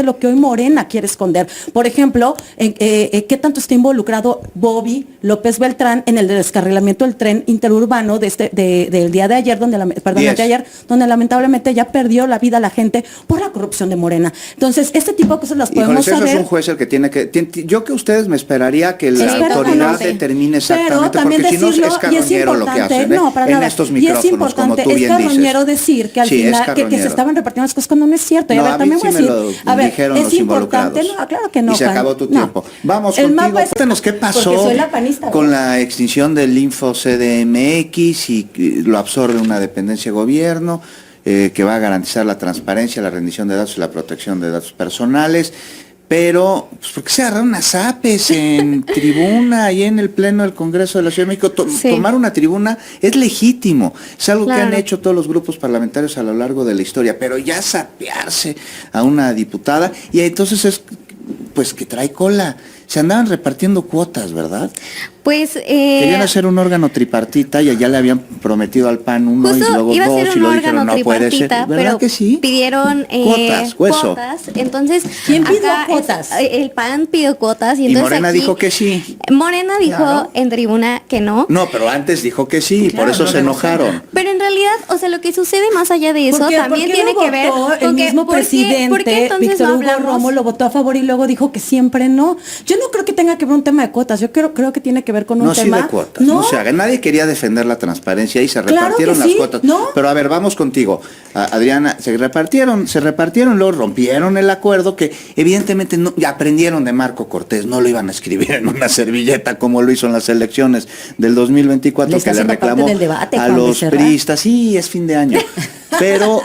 lo que hoy Morena quiere esconder. Por ejemplo, ¿qué tanto está involucrado Bobby López Beltrán en el descarrilamiento del tren interurbano del día de ayer, donde lamentablemente ya perdió la vida la gente por la corrupción de Morena? Entonces, este tipo de cosas las podemos saber. Eso es un juez el que tiene que... Yo que ustedes me esperaría que la autoridad determine exactamente, porque si no es carroñero lo que hacen, no, para nada. estos micrófonos, y es importante, como tú bien es carroñero dices. decir que al final que se estaban repartiendo las cosas cuando no es cierto. Y No, a ver, también voy a decir, dijeron es los importante, involucrados. no, claro que no. Y se acabó tu tiempo. Vamos el contigo. Mapa Cuéntanos qué pasó con la extinción del Info CDMX y lo absorbe una dependencia de gobierno que va a garantizar la transparencia, la rendición de datos y la protección de datos personales. Pero, pues, ¿por qué se agarraron unas apes en tribuna y en el Pleno del Congreso de la Ciudad de México? Tomar una tribuna es legítimo, es algo que han hecho todos los grupos parlamentarios a lo largo de la historia, pero ya sapearse a una diputada, y entonces es, pues, que trae cola. Se andaban repartiendo cuotas, ¿verdad? Pues querían hacer un órgano tripartita y allá le habían prometido al PAN uno y luego iba dos a ser y un luego dijeron no puede ser, ¿verdad pero que sí? Pidieron cuotas, entonces ¿quién pidió cuotas? El PAN pidió cuotas y entonces Morena aquí, dijo que sí. Morena dijo en tribuna que no. No, pero antes dijo que sí, por eso se enojaron. Pero en realidad, o sea, lo que sucede más allá de eso también tiene que ver con el mismo presidente Víctor Hugo Romo lo votó a favor y luego dijo que siempre no. Yo no creo que tenga que ver un tema de cuotas, yo creo que tiene que ver con un tema de cuotas. No se haga. Nadie quería defender la transparencia y se repartieron las cuotas. ¿No? Pero a ver, vamos contigo, Adriana. Se repartieron, luego rompieron el acuerdo que evidentemente ya aprendieron de Marco Cortés, no lo iban a escribir en una servilleta como lo hizo en las elecciones del 2024 que le reclamó a los priistas. Sí, es fin de año. Pero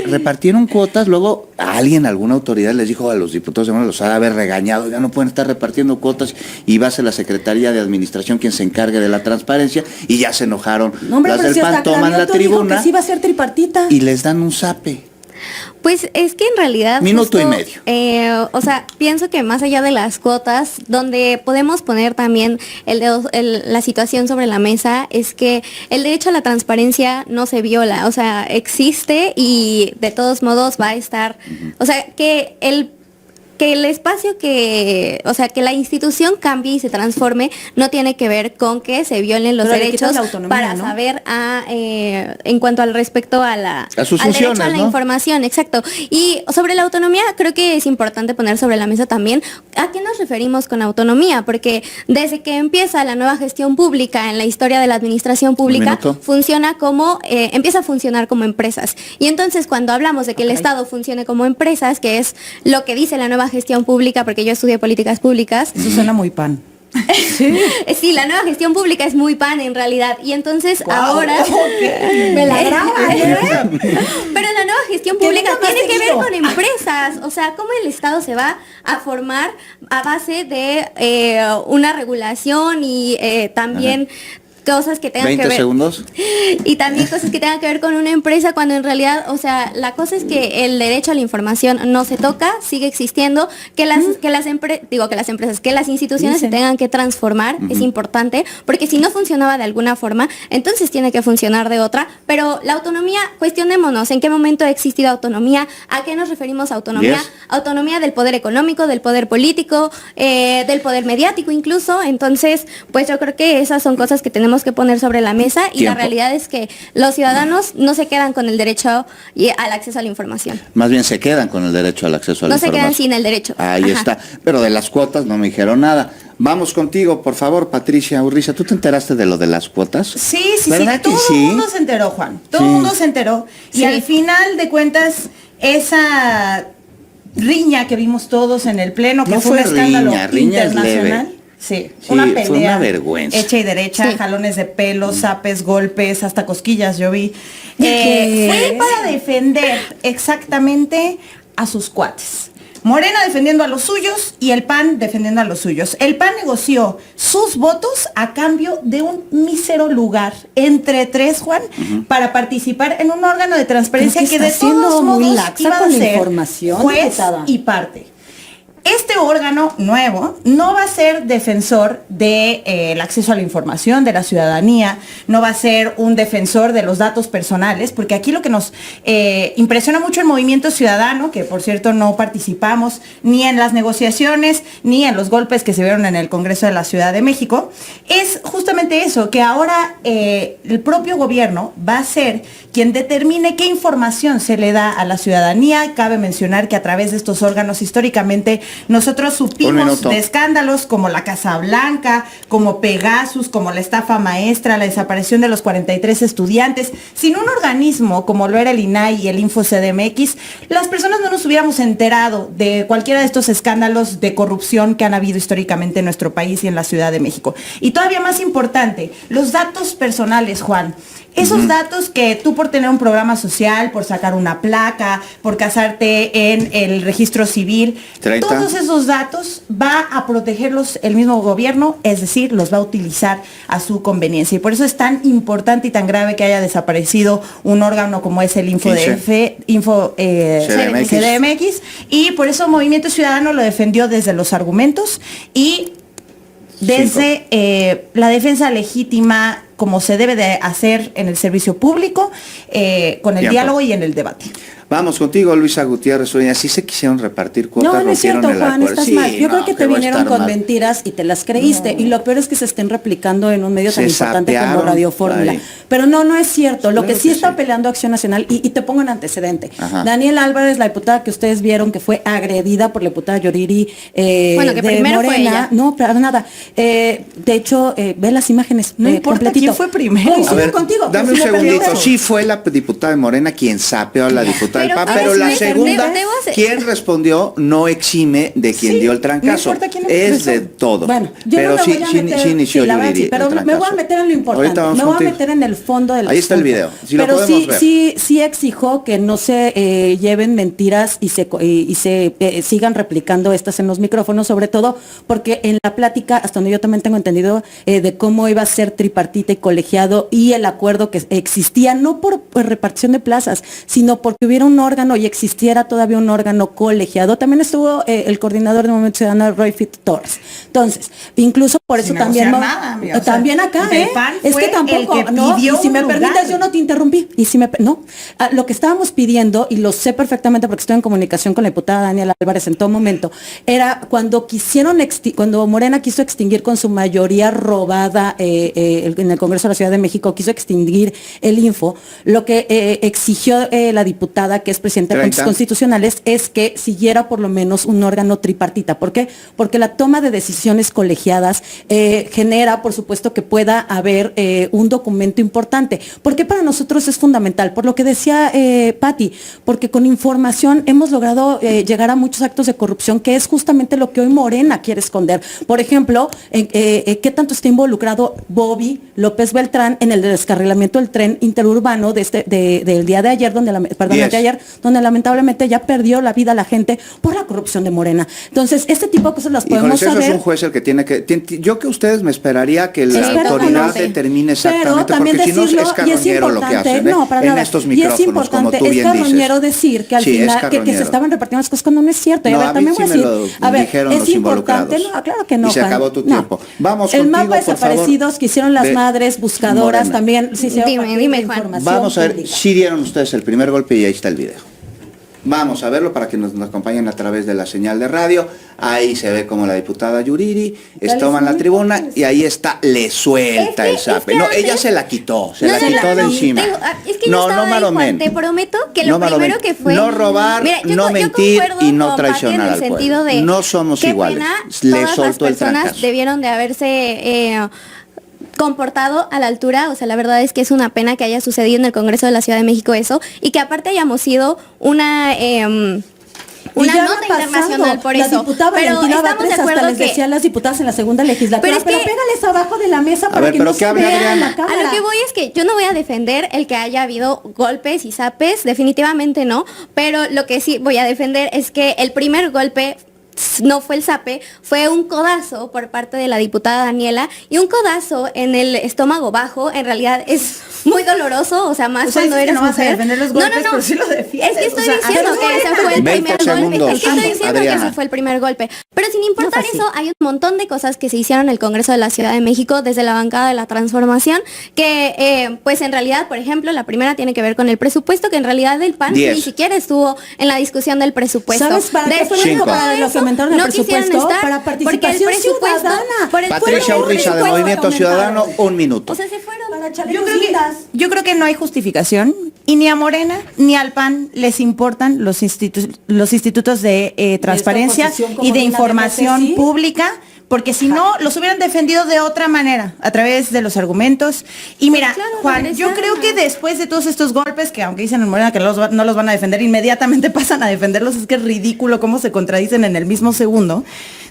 repartieron cuotas, luego alguna autoridad les dijo a los diputados, los ha de haber regañado, ya no pueden estar repartiendo cuotas, y va a ser la Secretaría de Administración quien se encargue de la transparencia, y ya se enojaron. No, hombre, las del PAN toman la tribuna que sí va a ser tripartita y les dan un zape. Pues es que en realidad... Minuto y medio. O sea, pienso que más allá de las cuotas, donde podemos poner también la situación sobre la mesa, es que el derecho a la transparencia no se viola, o sea, existe y de todos modos va a estar... O sea, que el espacio que la institución cambie y se transforme no tiene que ver con que se violen los derechos para saber en cuanto al respecto a sus al funciones, derecho a la información, exacto. Y sobre la autonomía creo que es importante poner sobre la mesa también a qué nos referimos con autonomía, porque desde que empieza la nueva gestión pública en la historia de la administración pública empieza a funcionar como empresas. Y entonces cuando hablamos de que el Estado funcione como empresas, que es lo que dice la nueva gestión pública, porque yo estudié políticas públicas. Eso suena muy PAN. Sí, la nueva gestión pública es muy PAN en realidad. Y entonces ahora... Me la graba, Pero la nueva gestión pública tiene que ver con empresas. O sea, cómo el Estado se va a formar a base de una regulación y también... cosas que tengan que ver. 20 segundos. Y también cosas que tengan que ver con una empresa, cuando en realidad, o sea, la cosa es que el derecho a la información no se toca, sigue existiendo, que las instituciones se tengan que transformar, es importante, porque si no funcionaba de alguna forma, entonces tiene que funcionar de otra. Pero la autonomía, cuestionémonos, ¿en qué momento ha existido autonomía? ¿A qué nos referimos a autonomía? Autonomía del poder económico, del poder político, del poder mediático incluso. Entonces, pues yo creo que esas son cosas que tenemos que poner sobre la mesa y la realidad es que los ciudadanos no se quedan con el derecho al acceso a la información. Más bien se quedan con el derecho al acceso a la información. No se quedan sin el derecho. Ahí está. Pero de las cuotas no me dijeron nada. Vamos contigo, por favor, Patricia Urriza. ¿Tú te enteraste de lo de las cuotas? Sí. Todo el mundo se enteró, Juan. Todo el mundo se enteró. Y al final de cuentas, esa riña que vimos todos en el Pleno, que fue un escándalo internacional. Sí, una pelea, fue una vergüenza. Hecha y derecha, jalones de pelo, zapes, golpes, hasta cosquillas yo vi. Fue para defender exactamente a sus cuates. Morena defendiendo a los suyos y el PAN defendiendo a los suyos. El PAN negoció sus votos a cambio de un mísero lugar entre tres, Juan, para participar en un órgano de transparencia que de todos modos iba a ser juez y parte. Este Este órgano nuevo no va a ser defensor del acceso a la información de la ciudadanía, no va a ser un defensor de los datos personales, porque aquí lo que nos impresiona mucho el Movimiento Ciudadano, que por cierto no participamos ni en las negociaciones ni en los golpes que se vieron en el Congreso de la Ciudad de México, es justamente eso, que ahora el propio gobierno va a ser quien determine qué información se le da a la ciudadanía. Cabe mencionar que a través de estos órganos históricamente nosotros supimos de escándalos como la Casa Blanca, como Pegasus, como la estafa maestra, la desaparición de los 43 estudiantes. Sin un organismo como lo era el INAI y el InfoCDMX, las personas no nos hubiéramos enterado de cualquiera de estos escándalos de corrupción que han habido históricamente en nuestro país y en la Ciudad de México. Y todavía más importante, los datos personales, Juan. Esos datos que tú por tener un programa social, por sacar una placa, por casarte en el registro civil, 30. Todos esos datos va a protegerlos el mismo gobierno, es decir, los va a utilizar a su conveniencia. Y por eso es tan importante y tan grave que haya desaparecido un órgano como es el CDMX. Y por eso Movimiento Ciudadano lo defendió desde los argumentos y desde la defensa legítima, como se debe de hacer en el servicio público, con el diálogo y en el debate. Vamos contigo, Luisa Gutiérrez Ureña. Sí se quisieron repartir cuotas, no es cierto, Juan, estás mal. Yo creo que te vinieron con mal. Mentiras y te las creíste. Y lo peor es que se estén replicando en un medio tan importante como Radio Fórmula. Pero no es cierto. Lo que sí está peleando Acción Nacional, y te pongo en antecedente. Ajá. Daniela Álvarez, la diputada que ustedes vieron que fue agredida por la diputada Yoriri bueno, que de primero Morena. fue ella. No, para nada. De hecho, ve las imágenes. No importa completito. quién fue primero. No, A ver, contigo. dame un Si me segundito. permites. Sí fue la diputada de Morena quien sapeó a la diputada del PAN, pero la segunda, quien respondió, no exime de quien dio el trancazo. No importa quién es de todo. Bueno, yo pero no me voy a meter, sí inició la verdad, Yuriri sí, pero el me voy a trancazo. meter en lo importante. Ahorita vamos Me voy a contigo. meter en el fondo del Ahí está el asunto. video, si lo pero podemos ver. sí exijo que no se lleven mentiras y se sigan replicando estas en los micrófonos, sobre todo porque en la plática, hasta donde yo también tengo entendido, de cómo iba a ser tripartita y colegiado y el acuerdo que existía, no por repartición de plazas, sino porque hubiera un órgano y existiera todavía un órgano colegiado. También estuvo el coordinador de Movimiento Ciudadano, Roy Fit Torres. Entonces, incluso por eso Sin también negociar nada, amiga, también acá, del PAN es fue que tampoco, el que no, y pidió si me un permites, lugar. yo no te interrumpí, y si me, no, lo que estábamos pidiendo, y lo sé perfectamente porque estoy en comunicación con la diputada Daniela Álvarez en todo momento, era cuando cuando Morena quiso extinguir con su mayoría robada en el Congreso de la Ciudad de México, quiso extinguir el Info, lo que exigió la diputada, que es presidenta de Juntas Constitucionales, es que siguiera por lo menos un órgano tripartita. ¿Por qué? Porque la toma de decisiones colegiadas genera, por supuesto, que pueda haber un documento importante. ¿Por qué para nosotros es fundamental? Por lo que decía Patti, porque con información hemos logrado llegar a muchos actos de corrupción, que es justamente lo que hoy Morena quiere esconder. Por ejemplo, ¿qué tanto está involucrado Bobby López Beltrán en el descarrilamiento del tren interurbano del día de ayer, donde lamentablemente ya perdió la vida la gente por la corrupción de Morena? Entonces, este tipo de cosas las podemos eso saber. es un juez el que tiene que... Yo que ustedes me esperaría que la autoridad determine exactamente, porque si no es carroñero lo que hacen en estos micrófonos, como tú bien dices. Es carroñero decir que al final que se estaban repartiendo las cosas cuando no es cierto. No, a ver, también sí voy a decir, a ver, es importante, no, claro que no, y se acabó tu tiempo. Vamos el contigo, mapa de desaparecidos que hicieron las madres buscadoras también. Sí, dime, Juan. Vamos a ver, si dieron ustedes el primer golpe y ahí está el video. Vamos a verlo para que nos acompañen a través de la señal de radio. Ahí se ve como la diputada Yuriri toma en la tribuna y ahí está, le suelta el zape. No, ella se la quitó, la quitó de encima. Es que no maromen. Te prometo que lo primero que fue... No robar, no mentir y no traicionar al pueblo. No somos iguales. Le soltó el trancazo. Todas las personas debieron de haberse... comportado a la altura. O sea, la verdad es que es una pena que haya sucedido en el Congreso de la Ciudad de México eso, y que aparte hayamos sido una nota internacional por la eso. Diputada pero Valentina estamos Batres de acuerdo hasta les que... decía a las diputadas en la segunda legislatura, pero pégales abajo de la mesa para que no se vea en la cámara. A lo que voy es que yo no voy a defender el que haya habido golpes y zapes, definitivamente no, pero lo que sí voy a defender es que el primer golpe no fue el zape, fue un codazo por parte de la diputada Daniela, y un codazo en el estómago bajo en realidad es muy doloroso, o sea, más O sea, cuando dices que eres no vas a mujer. defender los golpes, pero sí lo defiendes. Es que estoy O sea, diciendo que ese fue el 20 primer golpe. segundos, Es que estoy diciendo Adriana. que ese fue el primer golpe. Pero sin importar No fue eso, hay un montón de cosas que se hicieron en el Congreso de la Ciudad de México desde la bancada de la transformación, que pues en realidad, por ejemplo, la primera tiene que ver con el presupuesto, que en realidad el PAN 10. ni siquiera estuvo en la discusión del presupuesto. ¿Sabes para qué fue Después de Cinco. todo para lo que eso, aumentaron el no quisieron presupuesto? estar Para porque el participación presupuesto, ciudadana. por el Patricia pueblo, Urriza de el pueblo Movimiento aumentaron. Ciudadano, 1 minuto. O sea, se fueron. Para Yo creo que no hay justificación y ni a Morena ni al PAN les importan los institutos de transparencia oposición como y de una información DMC, ¿sí? pública, porque si no los hubieran defendido de otra manera, a través de los argumentos. Y mira, Claro, Juan, yo regresaron creo que a- después de todos estos golpes, que aunque dicen en Morena que no los van a defender, inmediatamente pasan a defenderlos, es que es ridículo cómo se contradicen en el mismo segundo.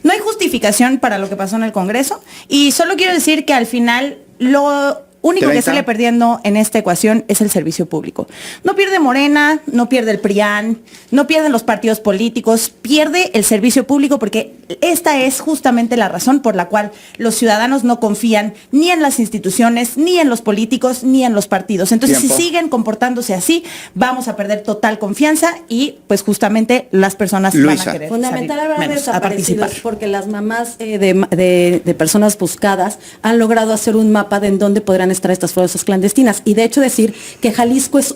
No hay justificación para lo que pasó en el Congreso y solo quiero decir que al final lo único que 30. sale perdiendo en esta ecuación es el servicio público. No pierde Morena, no pierde el PRIAN, no pierden los partidos políticos, pierde el servicio público porque esta es justamente la razón por la cual los ciudadanos no confían ni en las instituciones, ni en los políticos, ni en los partidos. Entonces, Tiempo. si siguen comportándose así, vamos a perder total confianza y pues justamente las personas van Luisa. a querer Fundamental salir hablar de menos a participar. desaparecidos, porque las mamás de personas buscadas han logrado hacer un mapa de en dónde podrán estar estas fosas clandestinas. Y de hecho decir que Jalisco es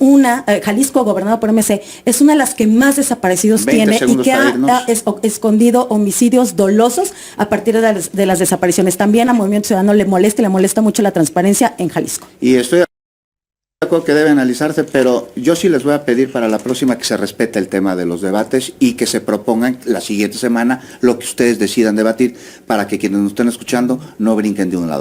Jalisco gobernado por MC, es una de las que más desaparecidos 20 tiene y segundos que para ha irnos. escondido homicidios dolosos a partir de las desapariciones. También a Movimiento Ciudadano le molesta mucho la transparencia en Jalisco. Y estoy de acuerdo que debe analizarse, pero yo sí les voy a pedir para la próxima que se respete el tema de los debates y que se propongan la siguiente semana lo que ustedes decidan debatir para que quienes nos estén escuchando no brinquen de un lado.